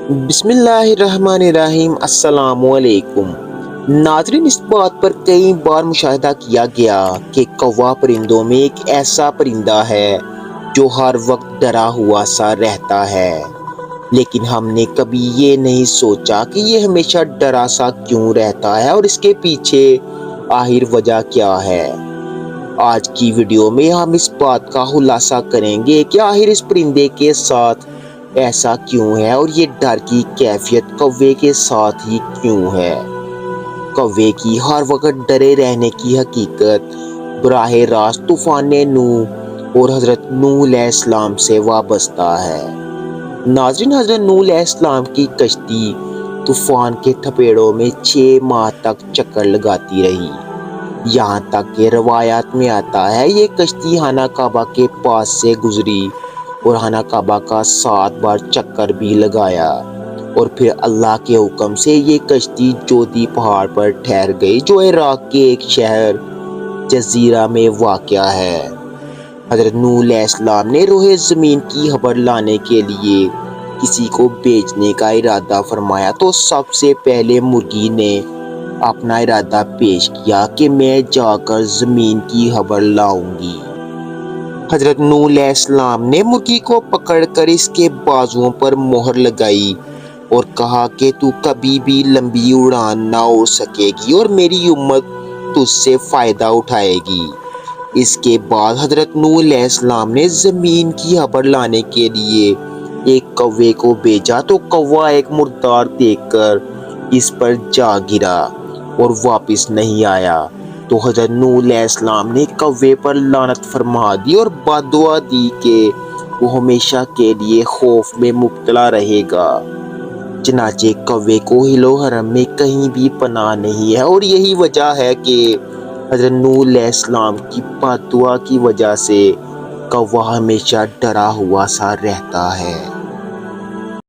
بسم اللہ الرحمن الرحیم، السلام علیکم ناظرین۔ اس بات پر کئی بار مشاہدہ کیا گیا کہ کوا پرندوں میں ایک ایسا پرندہ ہے جو ہر وقت ڈرا ہوا سا رہتا ہے، لیکن ہم نے کبھی یہ نہیں سوچا کہ یہ ہمیشہ ڈرا سا کیوں رہتا ہے اور اس کے پیچھے آخر وجہ کیا ہے۔ آج کی ویڈیو میں ہم اس بات کا خلاصہ کریں گے کہ آخر اس پرندے کے ساتھ ایسا کیوں ہے اور یہ ڈر کی کیفیت کوے کے ساتھ ہی کیوں ہے۔ کوے کی ہر وقت ڈرے رہنے کی حقیقت براہ راست طوفان نوح اور حضرت نوح علیہ السلام سے وابستہ ہے۔ ناظرین، حضرت نوح علیہ السلام کی کشتی طوفان کے تھپیڑوں میں 6 ماہ تک چکر لگاتی رہی، یہاں تک کہ روایات میں آتا ہے یہ کشتی خانہ کعبہ کے پاس سے گزری اور خانہ کعبہ کا 7 بار چکر بھی لگایا، اور پھر اللہ کے حکم سے یہ کشتی جودی پہاڑ پر ٹھہر گئی جو عراق کے ایک شہر جزیرہ میں واقع ہے۔ حضرت نوح علیہ السلام نے روح زمین کی خبر لانے کے لیے کسی کو بھیجنے کا ارادہ فرمایا تو سب سے پہلے مرغی نے اپنا ارادہ پیش کیا کہ میں جا کر زمین کی خبر لاؤں گی۔ حضرت نوح علیہ السلام نے مرغی کو پکڑ کر اس کے بازوؤں پر مہر لگائی اور کہا کہ تو کبھی بھی لمبی اڑان نہ اڑ سکے گی اور میری امت تجھ سے فائدہ اٹھائے گی۔ اس کے بعد حضرت نوح علیہ السلام نے زمین کی خبر لانے کے لیے ایک کوے کو بھیجا تو کوا ایک مردار دیکھ کر اس پر جا گرا اور واپس نہیں آیا، تو حضرت نوح علیہ السلام نے کوے پر لعنت فرما دی اور بد دعا دی کہ وہ ہمیشہ کے لیے خوف میں مبتلا رہے گا۔ چنانچہ کوے کو ہل و حرم میں کہیں بھی پناہ نہیں ہے، اور یہی وجہ ہے کہ حضرت نوح علیہ السلام کی بد دعا کی وجہ سے کوا ہمیشہ ڈرا ہوا سا رہتا ہے۔